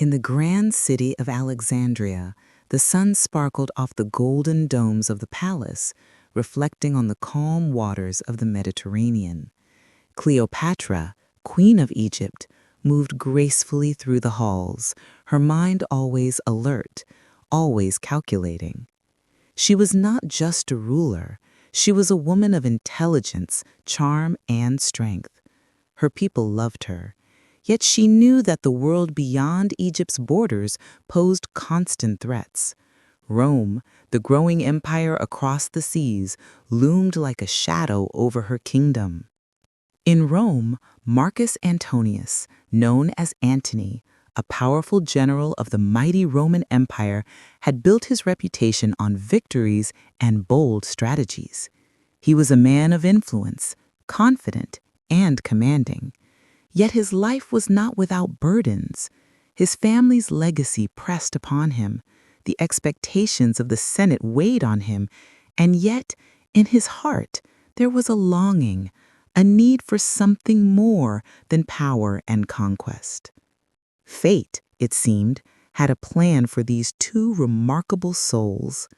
In the grand city of Alexandria, the sun sparkled off the golden domes of the palace, reflecting on the calm waters of the Mediterranean. Cleopatra, Queen of Egypt, moved gracefully through the halls, her mind always alert, always calculating. She was not just a ruler, she was a woman of intelligence, charm, and strength. Her people loved her. Yet she knew that the world beyond Egypt's borders posed constant threats. Rome, the growing empire across the seas, loomed like a shadow over her kingdom. In Rome, Marcus Antonius, known as Antony, a powerful general of the mighty Roman Empire, had built his reputation on victories and bold strategies. He was a man of influence, confident, and commanding. Yet his life was not without burdens. His family's legacy pressed upon him. The expectations of the Senate weighed on him, and yet, in his heart, there was a longing, a need for something more than power and conquest. Fate, it seemed, had a plan for these two remarkable souls.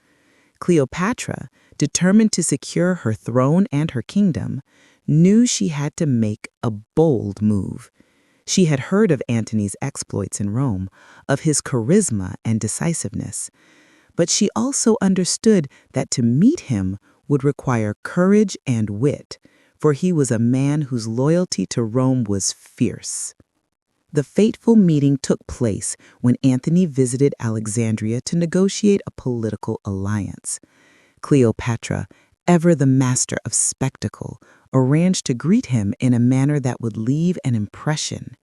Cleopatra, determined to secure her throne and her kingdom, knew she had to make a bold move. She had heard of Antony's exploits in Rome, of his charisma and decisiveness, but she also understood that to meet him would require courage and wit, for he was a man whose loyalty to Rome was fierce. The fateful meeting took place when Antony visited Alexandria to negotiate a political alliance. Cleopatra, ever the master of spectacle, arranged to greet him in a manner that would leave an impression.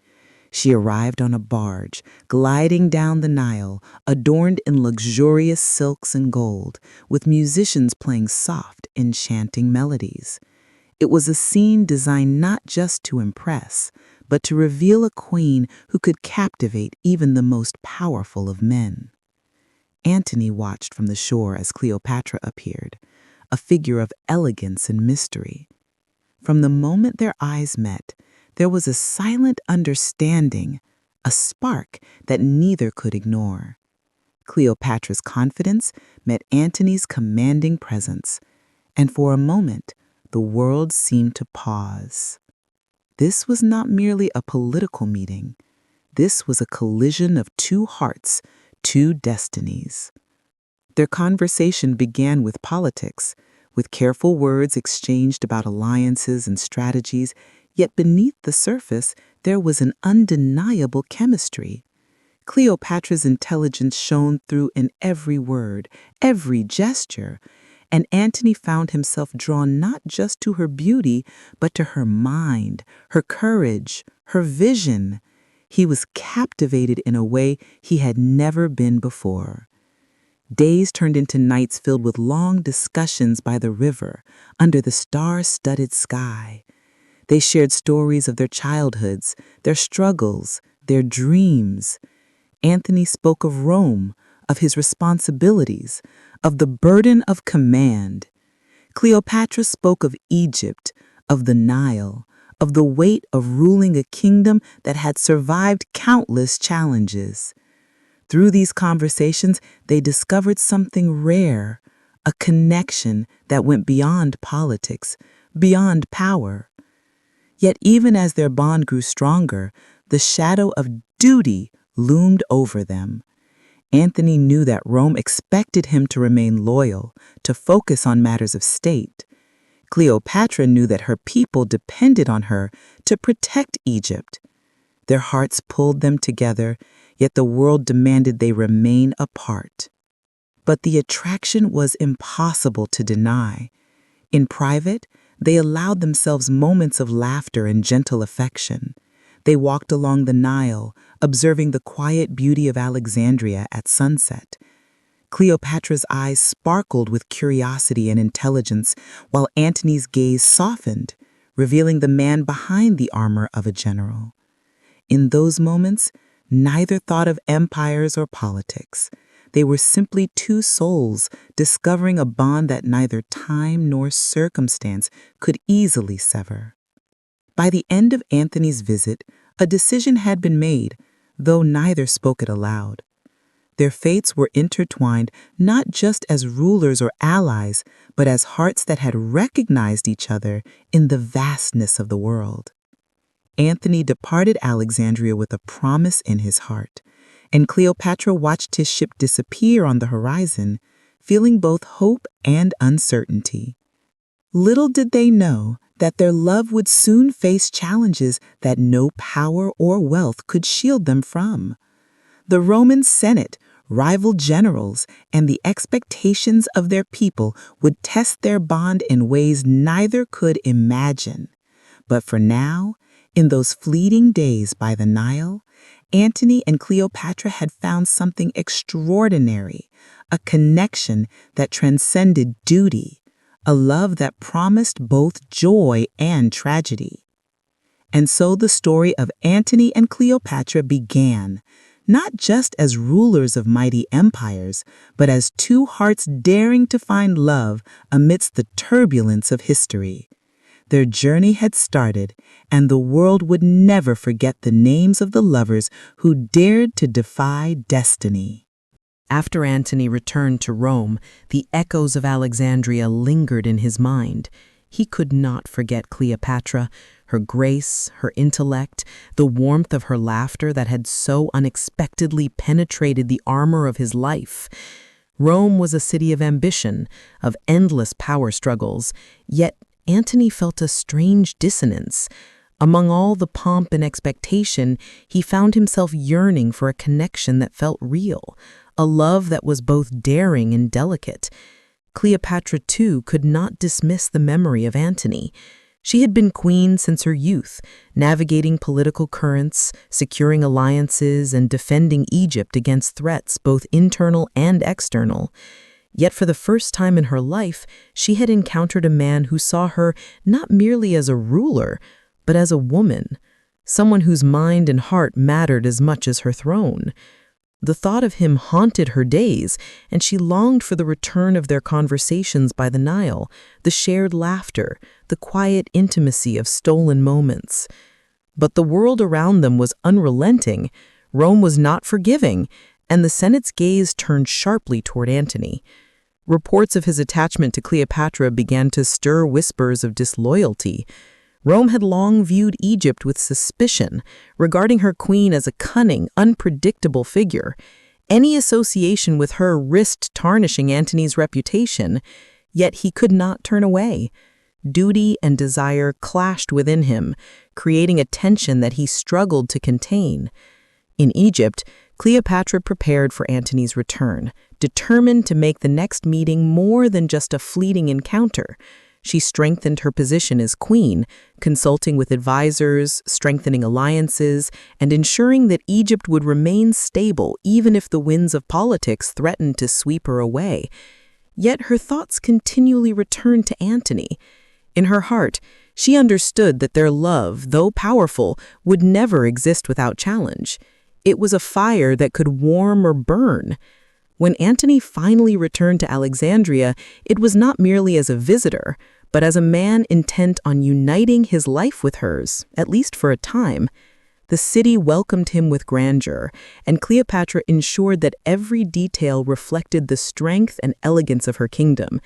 She arrived on a barge, gliding down the Nile, adorned in luxurious silks and gold, with musicians playing soft, enchanting melodies. It was a scene designed not just to impress, but to reveal a queen who could captivate even the most powerful of men. Antony watched from the shore as Cleopatra appeared, a figure of elegance and mystery. From the moment their eyes met, there was a silent understanding, a spark that neither could ignore. Cleopatra's confidence met Antony's commanding presence, and for a moment, the world seemed to pause. This was not merely a political meeting. This was a collision of two hearts, two destinies. Their conversation began with politics, with careful words exchanged about alliances and strategies, yet beneath the surface there was an undeniable chemistry. Cleopatra's intelligence shone through in every word, every gesture, and Antony found himself drawn not just to her beauty, but to her mind, her courage, her vision. He was captivated in a way he had never been before. Days turned into nights filled with long discussions by the river, under the star-studded sky. They shared stories of their childhoods, their struggles, their dreams. Antony spoke of Rome, of his responsibilities, of the burden of command. Cleopatra spoke of Egypt, of the Nile, of the weight of ruling a kingdom that had survived countless challenges. Through these conversations, they discovered something rare, a connection that went beyond politics, beyond power. Yet even as their bond grew stronger, the shadow of duty loomed over them. Antony knew that Rome expected him to remain loyal, to focus on matters of state. Cleopatra knew that her people depended on her to protect Egypt. Their hearts pulled them together, yet the world demanded they remain apart. But the attraction was impossible to deny. In private, they allowed themselves moments of laughter and gentle affection. They walked along the Nile, observing the quiet beauty of Alexandria at sunset. Cleopatra's eyes sparkled with curiosity and intelligence, while Antony's gaze softened, revealing the man behind the armor of a general. In those moments, neither thought of empires or politics. They were simply two souls discovering a bond that neither time nor circumstance could easily sever. By the end of Antony's visit, a decision had been made, though neither spoke it aloud. Their fates were intertwined not just as rulers or allies, but as hearts that had recognized each other in the vastness of the world. Antony departed Alexandria with a promise in his heart, and Cleopatra watched his ship disappear on the horizon, feeling both hope and uncertainty. Little did they know that their love would soon face challenges that no power or wealth could shield them from. The Roman Senate, rival generals, and the expectations of their people would test their bond in ways neither could imagine. But for now, in those fleeting days by the Nile, Antony and Cleopatra had found something extraordinary, a connection that transcended duty, a love that promised both joy and tragedy. And so the story of Antony and Cleopatra began, not just as rulers of mighty empires, but as two hearts daring to find love amidst the turbulence of history. Their journey had started, and the world would never forget the names of the lovers who dared to defy destiny. After Antony returned to Rome, the echoes of Alexandria lingered in his mind. He could not forget Cleopatra, her grace, her intellect, the warmth of her laughter that had so unexpectedly penetrated the armor of his life. Rome was a city of ambition, of endless power struggles, yet Antony felt a strange dissonance. Among all the pomp and expectation, he found himself yearning for a connection that felt real, a love that was both daring and delicate. Cleopatra, too, could not dismiss the memory of Antony. She had been queen since her youth, navigating political currents, securing alliances, and defending Egypt against threats both internal and external. Yet for the first time in her life, she had encountered a man who saw her not merely as a ruler, but as a woman, someone whose mind and heart mattered as much as her throne. The thought of him haunted her days, and she longed for the return of their conversations by the Nile, the shared laughter, the quiet intimacy of stolen moments. But the world around them was unrelenting, Rome was not forgiving, and the Senate's gaze turned sharply toward Antony. Reports of his attachment to Cleopatra began to stir whispers of disloyalty. Rome had long viewed Egypt with suspicion, regarding her queen as a cunning, unpredictable figure. Any association with her risked tarnishing Antony's reputation, yet he could not turn away. Duty and desire clashed within him, creating a tension that he struggled to contain. In Egypt, Cleopatra prepared for Antony's return, determined to make the next meeting more than just a fleeting encounter. She strengthened her position as queen, consulting with advisors, strengthening alliances, and ensuring that Egypt would remain stable even if the winds of politics threatened to sweep her away. Yet her thoughts continually returned to Antony. In her heart, she understood that their love, though powerful, would never exist without challenge. It was a fire that could warm or burn. When Antony finally returned to Alexandria, it was not merely as a visitor, but as a man intent on uniting his life with hers, at least for a time. The city welcomed him with grandeur, and Cleopatra ensured that every detail reflected the strength and elegance of her kingdom.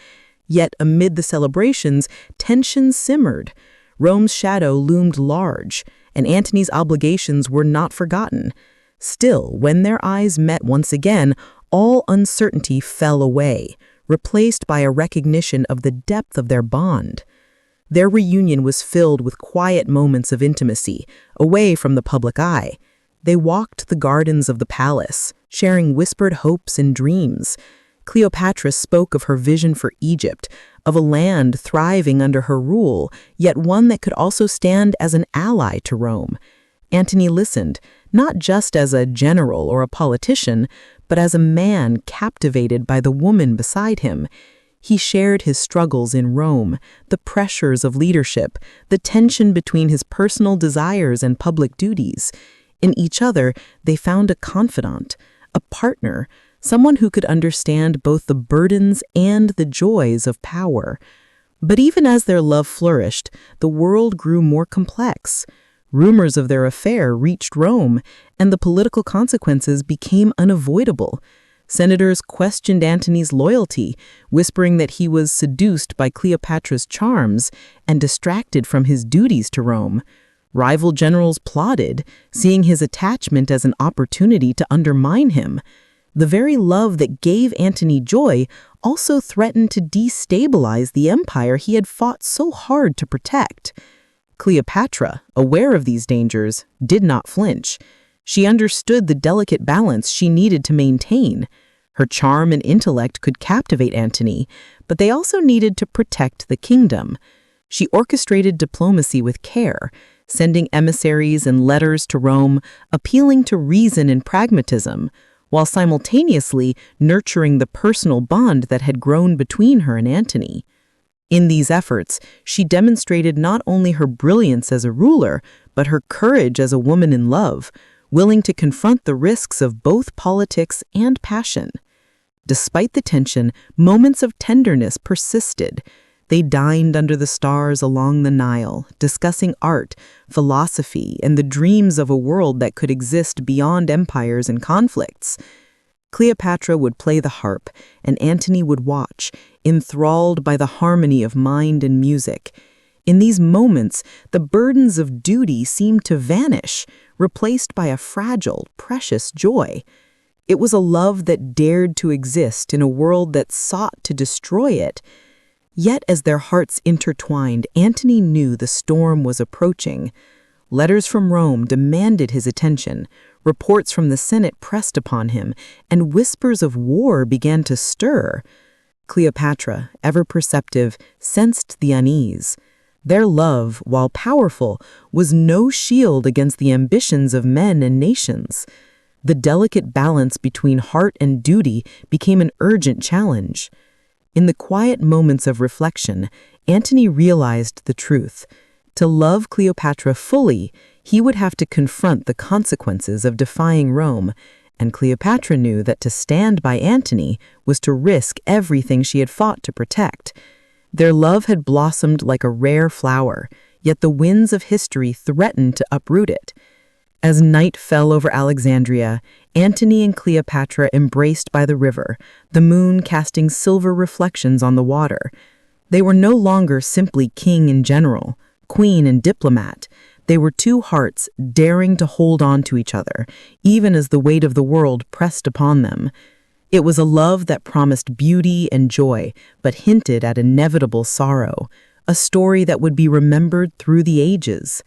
Yet amid the celebrations, tension simmered. Rome's shadow loomed large, and Antony's obligations were not forgotten. Still, when their eyes met once again, all uncertainty fell away, replaced by a recognition of the depth of their bond. Their reunion was filled with quiet moments of intimacy, away from the public eye. They walked the gardens of the palace, sharing whispered hopes and dreams. Cleopatra spoke of her vision for Egypt, of a land thriving under her rule, yet one that could also stand as an ally to Rome. Antony listened, not just as a general or a politician, but as a man captivated by the woman beside him. He shared his struggles in Rome, the pressures of leadership, the tension between his personal desires and public duties. In each other, they found a confidant, a partner, someone who could understand both the burdens and the joys of power. But even as their love flourished, the world grew more complex. Rumors of their affair reached Rome, and the political consequences became unavoidable. Senators questioned Antony's loyalty, whispering that he was seduced by Cleopatra's charms and distracted from his duties to Rome. Rival generals plotted, seeing his attachment as an opportunity to undermine him. The very love that gave Antony joy also threatened to destabilize the empire he had fought so hard to protect. Cleopatra, aware of these dangers, did not flinch. She understood the delicate balance she needed to maintain. Her charm and intellect could captivate Antony, but they also needed to protect the kingdom. She orchestrated diplomacy with care, sending emissaries and letters to Rome, appealing to reason and pragmatism, while simultaneously nurturing the personal bond that had grown between her and Antony. In these efforts, she demonstrated not only her brilliance as a ruler, but her courage as a woman in love, willing to confront the risks of both politics and passion. Despite the tension, moments of tenderness persisted. They dined under the stars along the Nile, discussing art, philosophy, and the dreams of a world that could exist beyond empires and conflicts. Cleopatra would play the harp, and Antony would watch, enthralled by the harmony of mind and music. In these moments, the burdens of duty seemed to vanish, replaced by a fragile, precious joy. It was a love that dared to exist in a world that sought to destroy it. Yet as their hearts intertwined, Antony knew the storm was approaching. Letters from Rome demanded his attention, reports from the Senate pressed upon him, and whispers of war began to stir. Cleopatra, ever perceptive, sensed the unease. Their love, while powerful, was no shield against the ambitions of men and nations. The delicate balance between heart and duty became an urgent challenge. In the quiet moments of reflection, Antony realized the truth. To love Cleopatra fully, he would have to confront the consequences of defying Rome, and Cleopatra knew that to stand by Antony was to risk everything she had fought to protect. Their love had blossomed like a rare flower, yet the winds of history threatened to uproot it. As night fell over Alexandria, Antony and Cleopatra embraced by the river, the moon casting silver reflections on the water. They were no longer simply king and general, queen and diplomat. They were two hearts daring to hold on to each other, even as the weight of the world pressed upon them. It was a love that promised beauty and joy, but hinted at inevitable sorrow, a story that would be remembered through the ages.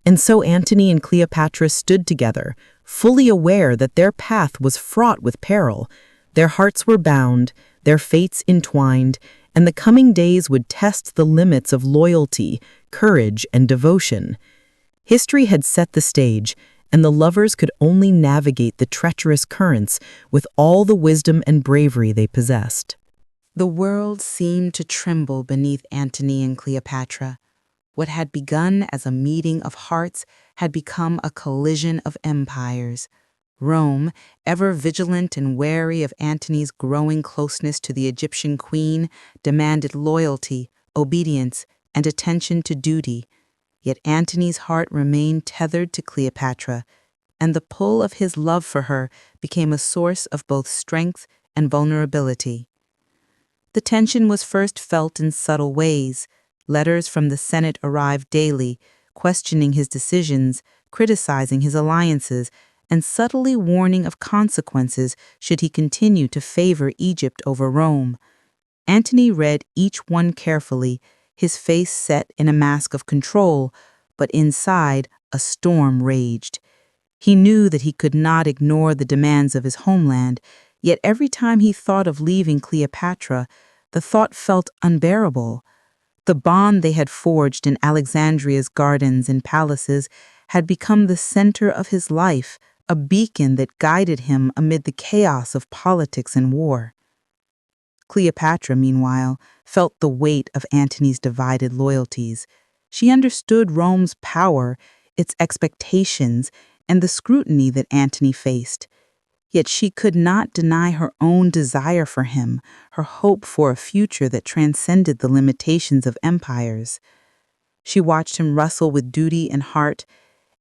And so Antony and Cleopatra stood together, fully aware that their path was fraught with peril. Their hearts were bound, their fates entwined, and the coming days would test the limits of loyalty, courage, and devotion. History had set the stage, and the lovers could only navigate the treacherous currents with all the wisdom and bravery they possessed. The world seemed to tremble beneath Antony and Cleopatra. What had begun as a meeting of hearts had become a collision of empires. Rome, ever vigilant and wary of Antony's growing closeness to the Egyptian queen, demanded loyalty, obedience, and attention to duty. Yet Antony's heart remained tethered to Cleopatra, and the pull of his love for her became a source of both strength and vulnerability. The tension was first felt in subtle ways. Letters from the Senate arrived daily, questioning his decisions, criticizing his alliances, and subtly warning of consequences should he continue to favor Egypt over Rome. Antony read each one carefully, his face set in a mask of control, but inside a storm raged. He knew that he could not ignore the demands of his homeland, yet every time he thought of leaving Cleopatra, the thought felt unbearable. The bond they had forged in Alexandria's gardens and palaces had become the center of his life, a beacon that guided him amid the chaos of politics and war. Cleopatra, meanwhile, felt the weight of Antony's divided loyalties. She understood Rome's power, its expectations, and the scrutiny that Antony faced. Yet she could not deny her own desire for him, her hope for a future that transcended the limitations of empires. She watched him wrestle with duty and heart,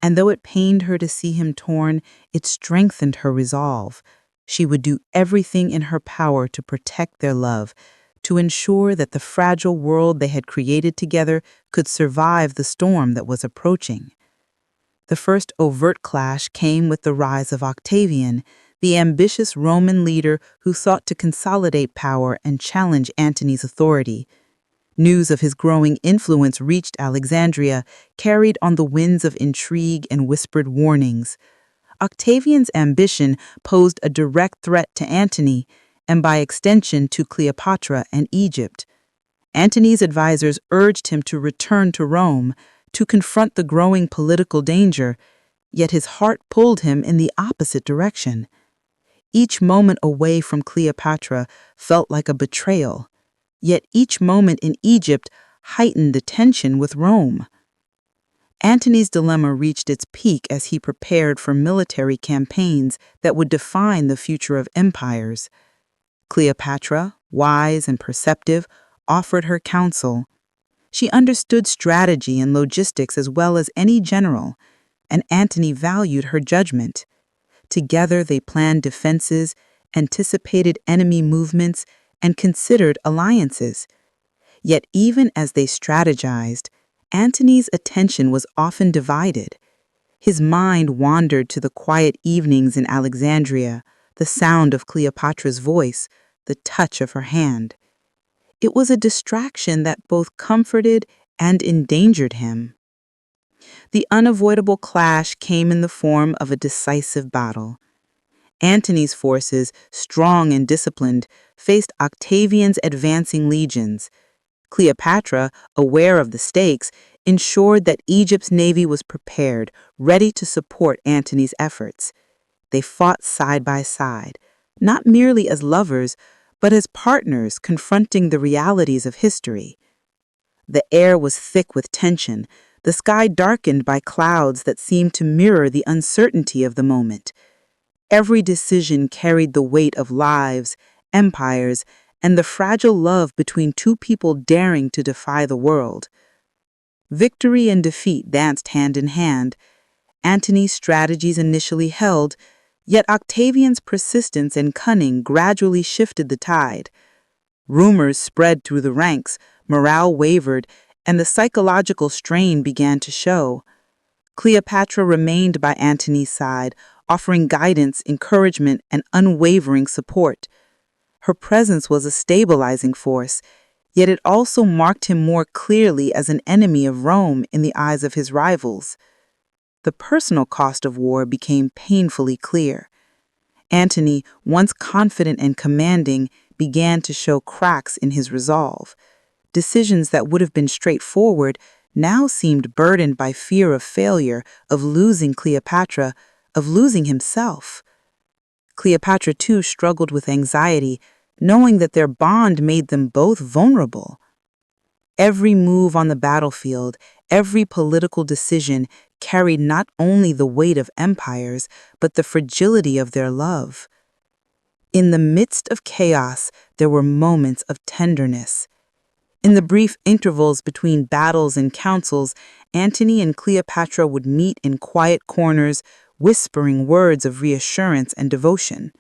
And though it pained her to see him torn, it strengthened her resolve. She would do everything in her power to protect their love, to ensure that the fragile world they had created together could survive the storm that was approaching. The first overt clash came with the rise of Octavian, the ambitious Roman leader who sought to consolidate power and challenge Antony's authority. News of his growing influence reached Alexandria, carried on the winds of intrigue and whispered warnings. Octavian's ambition posed a direct threat to Antony, and by extension to Cleopatra and Egypt. Antony's advisors urged him to return to Rome, to confront the growing political danger, yet his heart pulled him in the opposite direction. Each moment away from Cleopatra felt like a betrayal, yet each moment in Egypt heightened the tension with Rome. Antony's dilemma reached its peak as he prepared for military campaigns that would define the future of empires. Cleopatra, wise and perceptive, offered her counsel. She understood strategy and logistics as well as any general, and Antony valued her judgment. Together they planned defenses, anticipated enemy movements, and considered alliances. Yet even as they strategized, Antony's attention was often divided. His mind wandered to the quiet evenings in Alexandria, the sound of Cleopatra's voice, the touch of her hand. It was a distraction that both comforted and endangered him. The unavoidable clash came in the form of a decisive battle. Antony's forces, strong and disciplined, faced Octavian's advancing legions. Cleopatra, aware of the stakes, ensured that Egypt's navy was prepared, ready to support Antony's efforts. They fought side by side, not merely as lovers, but as partners confronting the realities of history. The air was thick with tension, the sky darkened by clouds that seemed to mirror the uncertainty of the moment. Every decision carried the weight of lives, empires, and the fragile love between two people daring to defy the world. Victory and defeat danced hand in hand. Antony's strategies initially held, yet Octavian's persistence and cunning gradually shifted the tide. Rumors spread through the ranks, morale wavered, and the psychological strain began to show. Cleopatra remained by Antony's side, offering guidance, encouragement, and unwavering support. Her presence was a stabilizing force, yet it also marked him more clearly as an enemy of Rome in the eyes of his rivals. The personal cost of war became painfully clear. Antony, once confident and commanding, began to show cracks in his resolve. Decisions that would have been straightforward now seemed burdened by fear of failure, of losing Cleopatra, of losing himself. Cleopatra, too, struggled with anxiety, knowing that their bond made them both vulnerable. Every move on the battlefield, every political decision carried not only the weight of empires, but the fragility of their love. In the midst of chaos, there were moments of tenderness. In the brief intervals between battles and councils, Antony and Cleopatra would meet in quiet corners, whispering words of reassurance and devotion.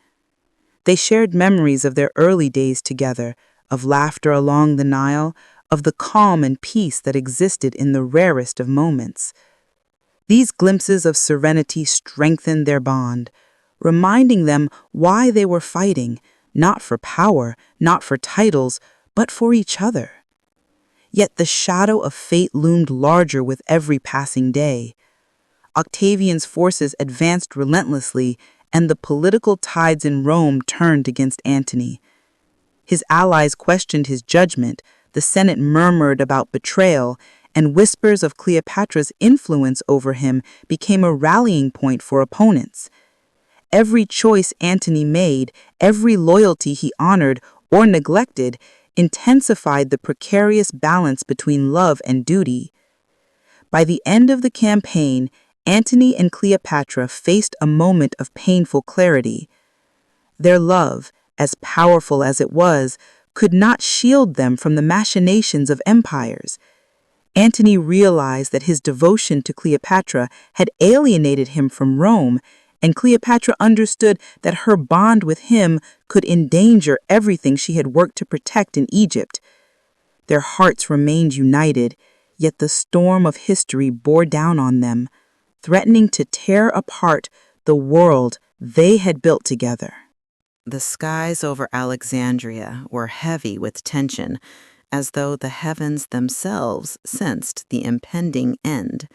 They shared memories of their early days together, of laughter along the Nile, of the calm and peace that existed in the rarest of moments. These glimpses of serenity strengthened their bond, reminding them why they were fighting, not for power, not for titles, but for each other. Yet the shadow of fate loomed larger with every passing day. Octavian's forces advanced relentlessly, and the political tides in Rome turned against Antony. His allies questioned his judgment, the Senate murmured about betrayal, and whispers of Cleopatra's influence over him became a rallying point for opponents. Every choice Antony made, every loyalty he honored or neglected, intensified the precarious balance between love and duty. By the end of the campaign, Antony and Cleopatra faced a moment of painful clarity. Their love, as powerful as it was, could not shield them from the machinations of empires. Antony realized that his devotion to Cleopatra had alienated him from Rome, and Cleopatra understood that her bond with him could endanger everything she had worked to protect in Egypt. Their hearts remained united, yet the storm of history bore down on them, threatening to tear apart the world they had built together. The skies over Alexandria were heavy with tension, as though the heavens themselves sensed the impending end.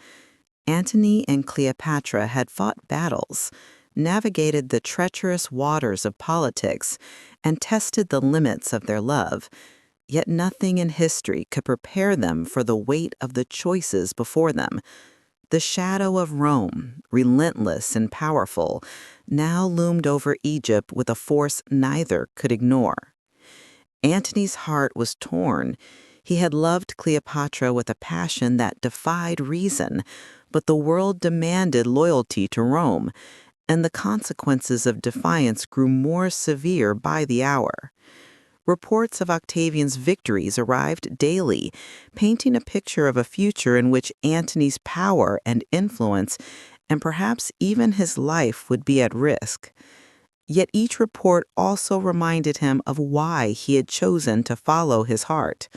Antony and Cleopatra had fought battles, navigated the treacherous waters of politics, and tested the limits of their love, yet nothing in history could prepare them for the weight of the choices before them. The shadow of Rome, relentless and powerful, now loomed over Egypt with a force neither could ignore. Antony's heart was torn. He had loved Cleopatra with a passion that defied reason, but the world demanded loyalty to Rome, and the consequences of defiance grew more severe by the hour. Reports of Octavian's victories arrived daily, painting a picture of a future in which Antony's power and influence, and perhaps even his life, would be at risk. Yet each report also reminded him of why he had chosen to follow his heart.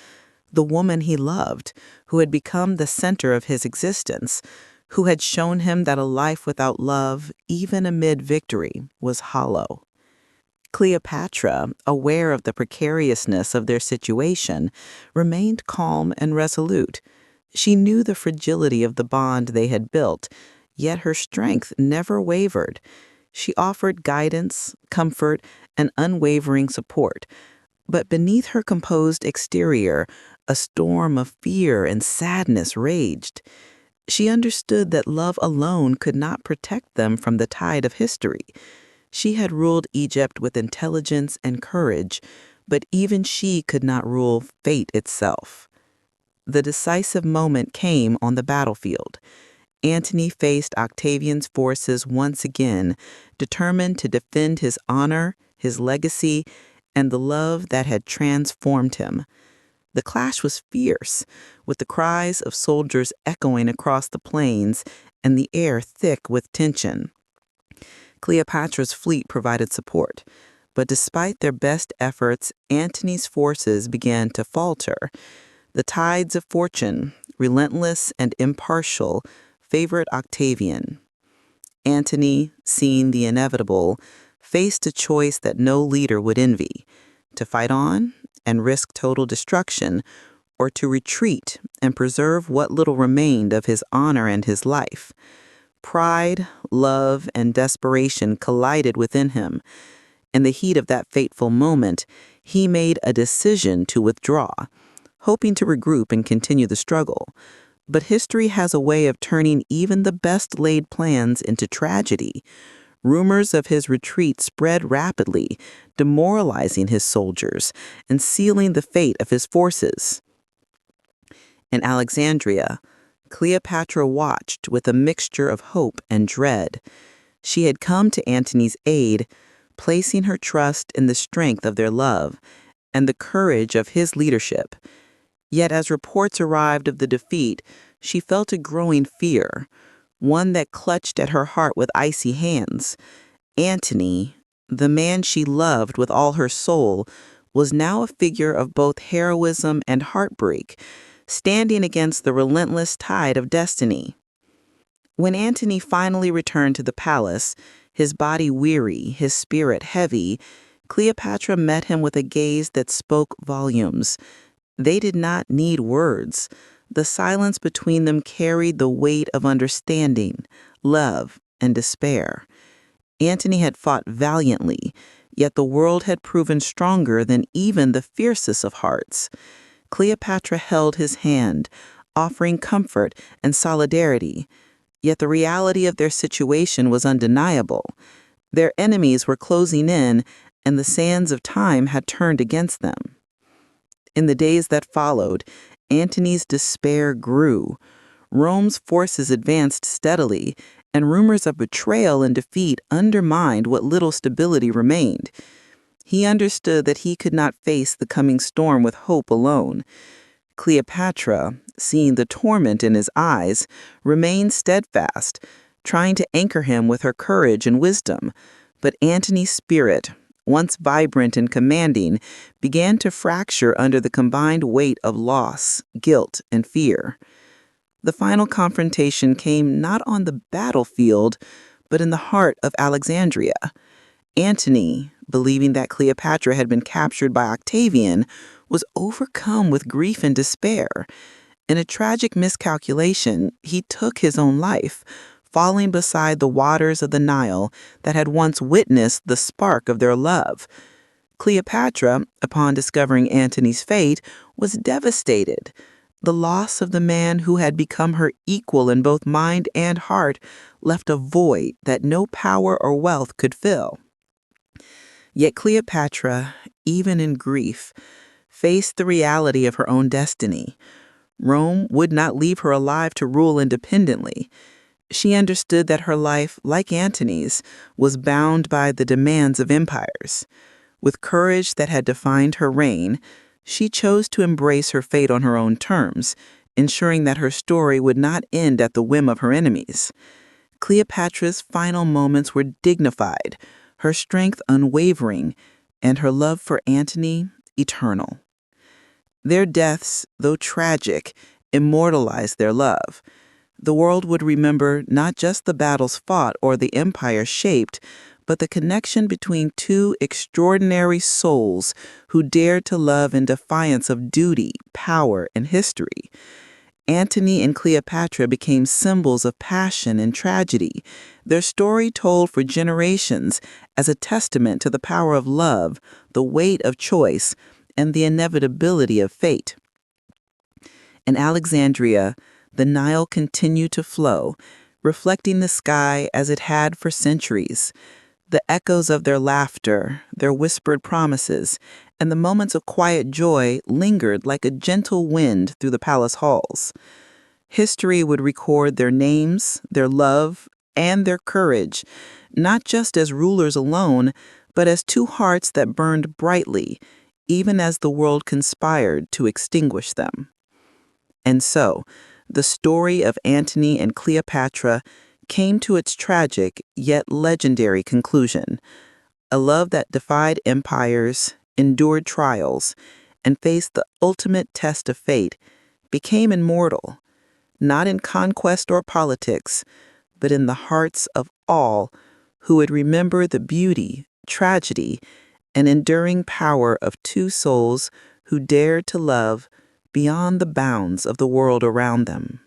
The woman he loved, who had become the center of his existence, who had shown him that a life without love, even amid victory, was hollow. Cleopatra, aware of the precariousness of their situation, remained calm and resolute. She knew the fragility of the bond they had built, yet her strength never wavered. She offered guidance, comfort, and unwavering support. But beneath her composed exterior, a storm of fear and sadness raged. She understood that love alone could not protect them from the tide of history. She had ruled Egypt with intelligence and courage, but even she could not rule fate itself. The decisive moment came on the battlefield. Antony faced Octavian's forces once again, determined to defend his honor, his legacy, and the love that had transformed him. The clash was fierce, with the cries of soldiers echoing across the plains and the air thick with tension. Cleopatra's fleet provided support, but despite their best efforts, Antony's forces began to falter. The tides of fortune, relentless and impartial, favored Octavian. Antony, seeing the inevitable, faced a choice that no leader would envy: to fight on and risk total destruction, or to retreat and preserve what little remained of his honor and his life. Pride, love, and desperation collided within him. In the heat of that fateful moment, he made a decision to withdraw, hoping to regroup and continue the struggle. But history has a way of turning even the best-laid plans into tragedy. Rumors of his retreat spread rapidly, demoralizing his soldiers and sealing the fate of his forces. In Alexandria, Cleopatra watched with a mixture of hope and dread. She had come to Antony's aid, placing her trust in the strength of their love and the courage of his leadership. Yet as reports arrived of the defeat, she felt a growing fear, one that clutched at her heart with icy hands. Antony, the man she loved with all her soul, was now a figure of both heroism and heartbreak, standing against the relentless tide of destiny. When Antony finally returned to the palace, his body weary, his spirit heavy, Cleopatra met him with a gaze that spoke volumes. They did not need words. The silence between them carried the weight of understanding, love, and despair. Antony had fought valiantly, yet the world had proven stronger than even the fiercest of hearts. Cleopatra held his hand, offering comfort and solidarity, yet the reality of their situation was undeniable. Their enemies were closing in, and the sands of time had turned against them. In the days that followed, Antony's despair grew. Rome's forces advanced steadily, and rumors of betrayal and defeat undermined what little stability remained. He understood that he could not face the coming storm with hope alone. Cleopatra, seeing the torment in his eyes, remained steadfast, trying to anchor him with her courage and wisdom. But Antony's spirit, once vibrant and commanding, began to fracture under the combined weight of loss, guilt, and fear. The final confrontation came not on the battlefield, but in the heart of Alexandria. Antony, believing that Cleopatra had been captured by Octavian, was overcome with grief and despair. In a tragic miscalculation, he took his own life, falling beside the waters of the Nile that had once witnessed the spark of their love. Cleopatra, upon discovering Antony's fate, was devastated. The loss of the man who had become her equal in both mind and heart left a void that no power or wealth could fill. Yet Cleopatra, even in grief, faced the reality of her own destiny. Rome would not leave her alive to rule independently. She understood that her life, like Antony's, was bound by the demands of empires. With courage that had defined her reign, she chose to embrace her fate on her own terms, ensuring that her story would not end at the whim of her enemies. Cleopatra's final moments were dignified, her strength unwavering, and her love for Antony eternal. Their deaths, though tragic, immortalized their love. The world would remember not just the battles fought or the empire shaped, but the connection between two extraordinary souls who dared to love in defiance of duty, power, and history. Antony and Cleopatra became symbols of passion and tragedy, their story told for generations as a testament to the power of love, the weight of choice, and the inevitability of fate. In Alexandria, the Nile continued to flow, reflecting the sky as it had for centuries. The echoes of their laughter, their whispered promises, and the moments of quiet joy lingered like a gentle wind through the palace halls. History would record their names, their love, and their courage, not just as rulers alone, but as two hearts that burned brightly, even as the world conspired to extinguish them. And so, the story of Antony and Cleopatra came to its tragic yet legendary conclusion. A love that defied empires, endured trials, and faced the ultimate test of fate became immortal, not in conquest or politics, but in the hearts of all who would remember the beauty, tragedy, and enduring power of two souls who dared to love beyond the bounds of the world around them.